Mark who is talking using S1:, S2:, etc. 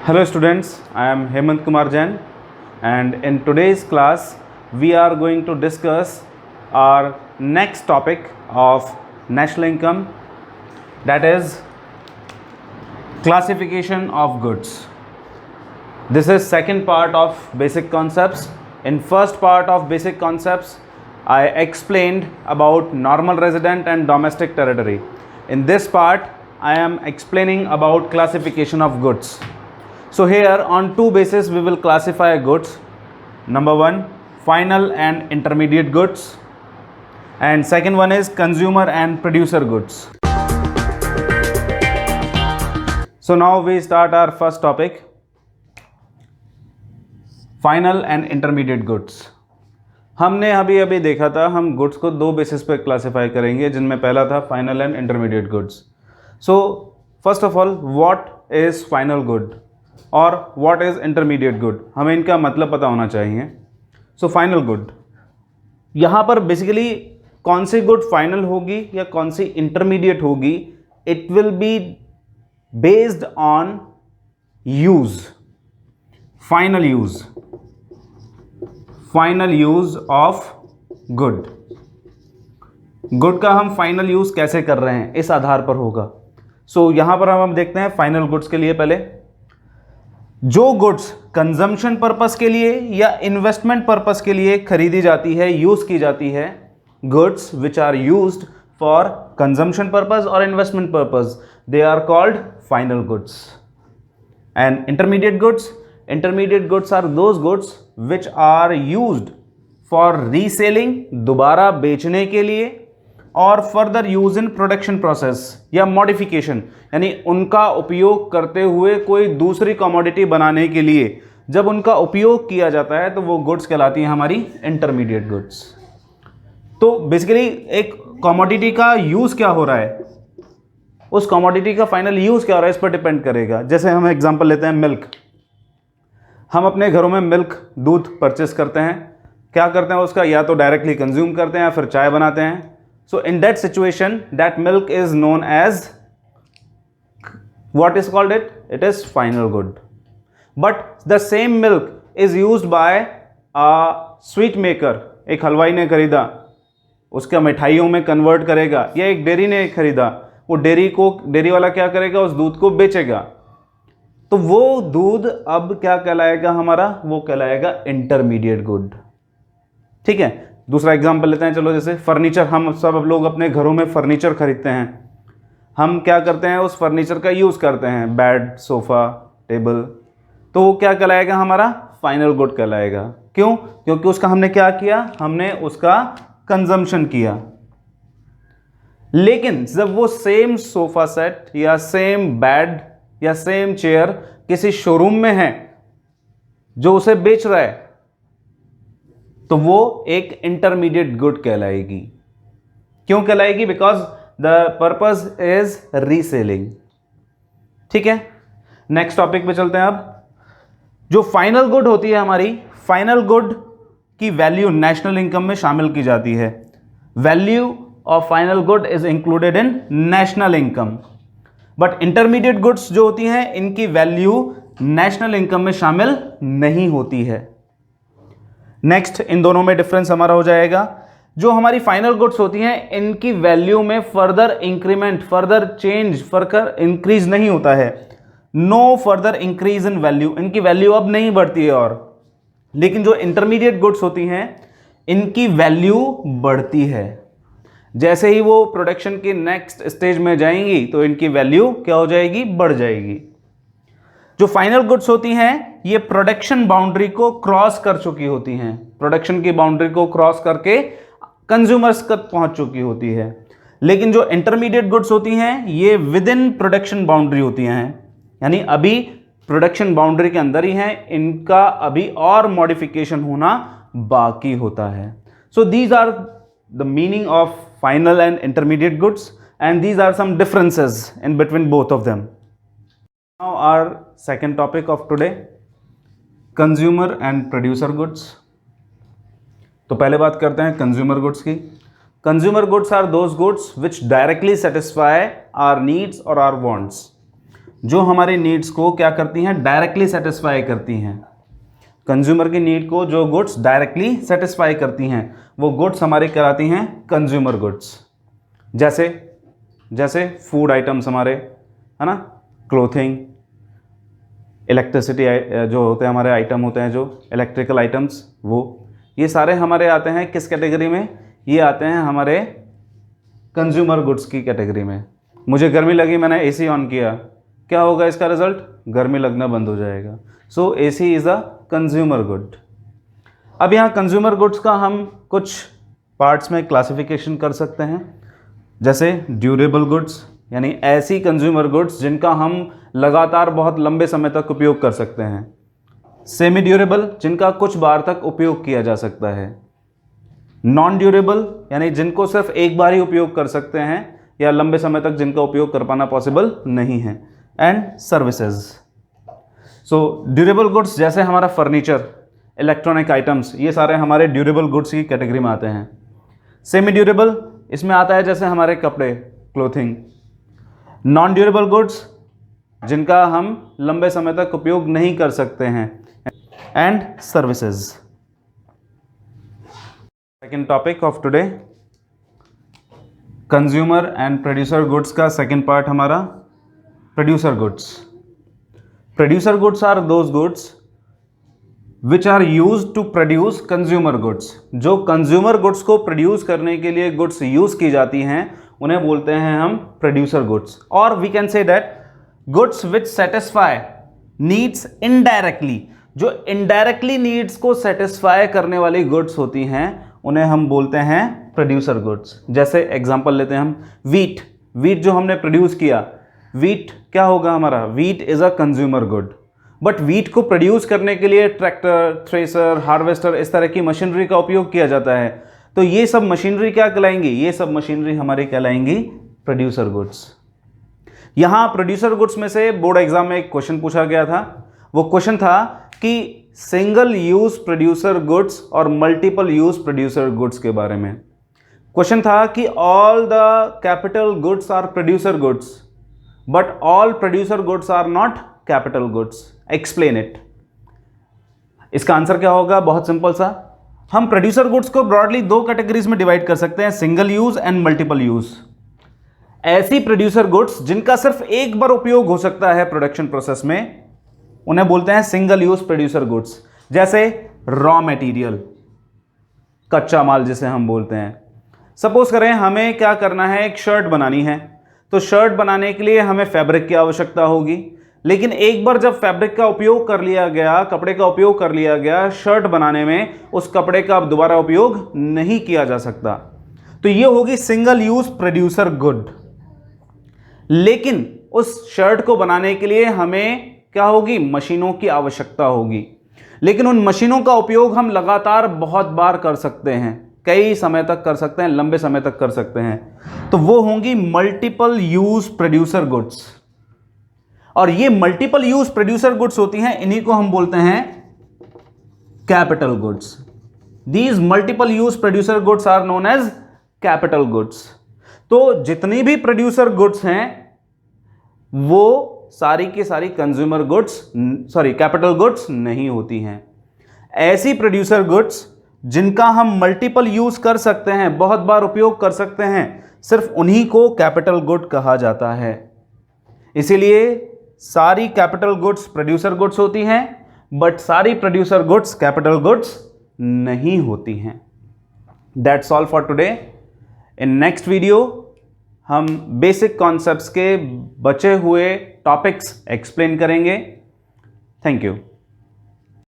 S1: Hello students, I am Hemant Kumar Jain, and in today's class we are going to discuss our next topic of national income, that is classification of goods. This is second part of basic concepts. In first part of basic concepts I explained about normal resident and domestic territory. In this part I am explaining about classification of goods. So here on two bases we will classify goods. Number one, final and intermediate goods, and second one is consumer and producer goods. So now we start our first topic, final and intermediate goods. हमने अभी देखा था हम goods को दो basis पे classify करेंगे, जिनमें पहला था final and intermediate goods. So first of all, what is final good और व्हाट इज़ इंटरमीडिएट गुड, हमें इनका मतलब पता होना चाहिए. सो फाइनल गुड, यहाँ पर बेसिकली कौन सी गुड फाइनल होगी या कौन सी इंटरमीडिएट होगी, it will be based on use, final use of good. Good का हम फाइनल यूज कैसे कर रहे हैं इस आधार पर होगा. सो यहां पर हम देखते हैं फाइनल गुड्स के लिए. पहले जो गुड्स कंजम्पशन पर्पस के लिए या इन्वेस्टमेंट पर्पस के लिए खरीदी जाती है, यूज की जाती है, goods which are used for consumption purpose और investment purpose, they are called final goods. And intermediate goods are those goods which are used for reselling, दोबारा बेचने के लिए, और further use in production process या मॉडिफिकेशन, यानी उनका उपयोग करते हुए कोई दूसरी कमोडिटी बनाने के लिए जब उनका उपयोग किया जाता है तो वो गुड्स कहलाती हैं हमारी इंटरमीडिएट गुड्स. तो बेसिकली एक कमोडिटी का यूज क्या हो रहा है, उस कमोडिटी का फाइनल यूज क्या हो रहा है, इस पर डिपेंड करेगा. जैसे हम एग्जांपल लेते हैं मिल्क. हम अपने घरों में मिल्क, दूध परचेस करते हैं, क्या करते हैं उसका, या तो डायरेक्टली कंज्यूम करते हैं या फिर चाय बनाते हैं. So in that situation that milk is known as, what is called it is final good. But the same milk is used by a sweet maker. एक हलवाई ने खरीदा, उसका मिठाइयों में कन्वर्ट करेगा, या एक डेयरी ने खरीदा, वो डेयरी वाला क्या करेगा, उस दूध को बेचेगा. तो वो दूध अब क्या कहलाएगा हमारा, वो कहलाएगा इंटरमीडिएट गुड. ठीक है. दूसरा एग्जांपल लेते हैं. चलो, जैसे फर्नीचर, हम सब लोग अपने घरों में फर्नीचर खरीदते हैं. हम क्या करते हैं, उस फर्नीचर का यूज़ करते हैं, बेड, सोफ़ा, टेबल. तो वो क्या कहलाएगा हमारा, फाइनल गुड कहलाएगा. क्यों? क्योंकि उसका हमने क्या किया, हमने उसका कंजम्पशन किया. लेकिन जब वो सेम सोफ़ा सेट या सेम बेड या सेम चेयर किसी शोरूम में है जो उसे बेच रहा है, तो वो एक इंटरमीडिएट गुड कहलाएगी. क्यों कहलाएगी? Because the purpose is reselling. ठीक है. नेक्स्ट टॉपिक पे चलते हैं. अब जो फाइनल गुड होती है हमारी, फाइनल गुड की वैल्यू नेशनल इनकम में शामिल की जाती है. Value of final good is included in national income. But intermediate goods जो होती हैं, इनकी वैल्यू नेशनल इनकम में शामिल नहीं होती है. नेक्स्ट, इन दोनों में डिफरेंस हमारा हो जाएगा. जो हमारी फाइनल गुड्स होती हैं, इनकी वैल्यू में further increment, further change, further increase नहीं होता है. No further increase in value, इनकी वैल्यू अब नहीं बढ़ती है. और लेकिन जो इंटरमीडिएट गुड्स होती हैं, इनकी वैल्यू बढ़ती है. जैसे ही वो प्रोडक्शन के नेक्स्ट स्टेज में जाएंगी तो इनकी वैल्यू क्या हो जाएगी, बढ़ जाएगी. जो फाइनल गुड्स होती हैं, ये प्रोडक्शन बाउंड्री को क्रॉस कर चुकी होती हैं. प्रोडक्शन की बाउंड्री को क्रॉस करके कंज्यूमर्स तक पहुंच चुकी होती है. लेकिन जो इंटरमीडिएट गुड्स होती हैं, ये विद इन प्रोडक्शन बाउंड्री होती हैं, यानी अभी प्रोडक्शन बाउंड्री के अंदर ही हैं, इनका अभी और मॉडिफिकेशन होना बाकी होता है. So these are the meaning of final and intermediate goods, and these are some differences in between both of them. Now our second topic of today, consumer and producer goods. तो पहले बात करते हैं consumer goods की. Consumer goods are those goods which directly satisfy our needs or our wants. जो हमारे needs को क्या करती हैं, डायरेक्टली सेटिस्फाई करती हैं। कंज्यूमर की नीड को जो गुड्स डायरेक्टली सेटिस्फाई करती हैं वो गुड्स हमारे कहलाती हैं कंज्यूमर गुड्स। जैसे जैसे फूड आइटम्स हमारे, है ना, क्लोथिंग, इलेक्ट्रिसिटी जो होते हैं हमारे आइटम होते हैं, जो इलेक्ट्रिकल आइटम्स, वो ये सारे हमारे आते हैं किस कैटेगरी में, ये आते हैं हमारे कंज्यूमर गुड्स की कैटेगरी में। मुझे गर्मी लगी, मैंने एसी ऑन किया, क्या होगा इसका रिजल्ट, गर्मी लगना बंद हो जाएगा। So AC is a consumer good. अब यहाँ कंज्यूमर गुड्स का हम कुछ पार्ट्स में क्लासिफिकेशन कर सकते हैं, जैसे ड्यूरेबल गुड्स, यानी ऐसी कंज्यूमर गुड्स जिनका हम लगातार बहुत लंबे समय तक उपयोग कर सकते हैं। सेमी ड्यूरेबल, जिनका कुछ बार तक उपयोग किया जा सकता है। नॉन ड्यूरेबल, यानी जिनको सिर्फ एक बार ही उपयोग कर सकते हैं या लंबे समय तक जिनका उपयोग कर पाना पॉसिबल नहीं है। And services. So durable goods जैसे हमारा फर्नीचर, इलेक्ट्रॉनिक आइटम्स, ये सारे हमारे ड्यूरेबल गुड्स की कैटेगरी में आते हैं। सेमी ड्यूरेबल इसमें आता है जैसे हमारे कपड़े, क्लोथिंग। नॉन ड्यूरेबल गुड्स जिनका हम लंबे समय तक उपयोग नहीं कर सकते हैं। And services. Second topic of today, consumer and producer goods का सेकेंड पार्ट हमारा producer goods. Producer goods are those goods which are use to produce consumer goods. जो कंज्यूमर गुड्स को प्रोड्यूस करने के लिए गुड्स यूज की जाती हैं उन्हें बोलते हैं हम प्रोड्यूसर गुड्स। और we can say that goods which satisfy needs indirectly, जो इनडायरेक्टली नीड्स को सेटिस्फाई करने वाली गुड्स होती हैं उन्हें हम बोलते हैं प्रोड्यूसर गुड्स। जैसे एग्जांपल लेते हैं हम, वीट जो हमने प्रोड्यूस किया, वीट क्या होगा हमारा, wheat is a consumer good. But wheat को प्रोड्यूस करने के लिए ट्रैक्टर, थ्रेसर, हार्वेस्टर, इस तरह की मशीनरी का उपयोग किया जाता है। तो ये सब मशीनरी क्या कहलाएंगी, ये सब मशीनरी हमारी कहलाएंगी प्रोड्यूसर गुड्स। यहां प्रोड्यूसर गुड्स में से बोर्ड एग्जाम में एक क्वेश्चन पूछा गया था। वो क्वेश्चन था कि सिंगल यूज प्रोड्यूसर गुड्स और मल्टीपल यूज प्रोड्यूसर गुड्स के बारे में। क्वेश्चन था कि all the capital goods are producer goods but all producer goods are not capital goods, explain it. इसका आंसर क्या होगा, बहुत सिंपल सा, हम प्रोड्यूसर गुड्स को ब्रॉडली दो कैटेगरीज में डिवाइड कर सकते हैं, single use and multiple use. ऐसी प्रोड्यूसर गुड्स जिनका सिर्फ एक बार उपयोग हो सकता है प्रोडक्शन प्रोसेस में, उन्हें बोलते हैं सिंगल यूज प्रोड्यूसर गुड्स। जैसे रॉ मटेरियल, कच्चा माल जिसे हम बोलते हैं। सपोज करें हमें क्या करना है, एक शर्ट बनानी है, तो शर्ट बनाने के लिए हमें फैब्रिक की आवश्यकता होगी। लेकिन एक बार जब फैब्रिक का उपयोग कर लिया गया, कपड़े का उपयोग कर लिया गया शर्ट बनाने में, उस कपड़े का अब दोबारा उपयोग नहीं किया जा सकता। तो ये होगी सिंगल यूज प्रोड्यूसर गुड। लेकिन उस शर्ट को बनाने के लिए हमें क्या होगी, मशीनों की आवश्यकता होगी। लेकिन उन मशीनों का उपयोग हम लगातार बहुत बार कर सकते हैं, कई समय तक कर सकते हैं, लंबे समय तक कर सकते हैं। तो वो होंगी मल्टीपल यूज प्रोड्यूसर गुड्स। और ये मल्टीपल यूज प्रोड्यूसर गुड्स होती हैं, इन्हीं को हम बोलते हैं capital goods. These multiple use producer goods are known as capital goods. तो जितनी भी प्रोड्यूसर गुड्स हैं वो सारी की सारी consumer goods, sorry capital goods नहीं होती हैं। ऐसी प्रोड्यूसर गुड्स जिनका हम मल्टीपल यूज कर सकते हैं, बहुत बार उपयोग कर सकते हैं, सिर्फ उन्हीं को कैपिटल गुड कहा जाता है। इसीलिए सारी कैपिटल गुड्स प्रोड्यूसर गुड्स होती हैं, बट सारी प्रोड्यूसर गुड्स कैपिटल गुड्स नहीं होती हैं। That's all for today. In next video हम बेसिक कॉन्सेप्ट्स के बचे हुए टॉपिक्स एक्सप्लेन करेंगे। Thank you.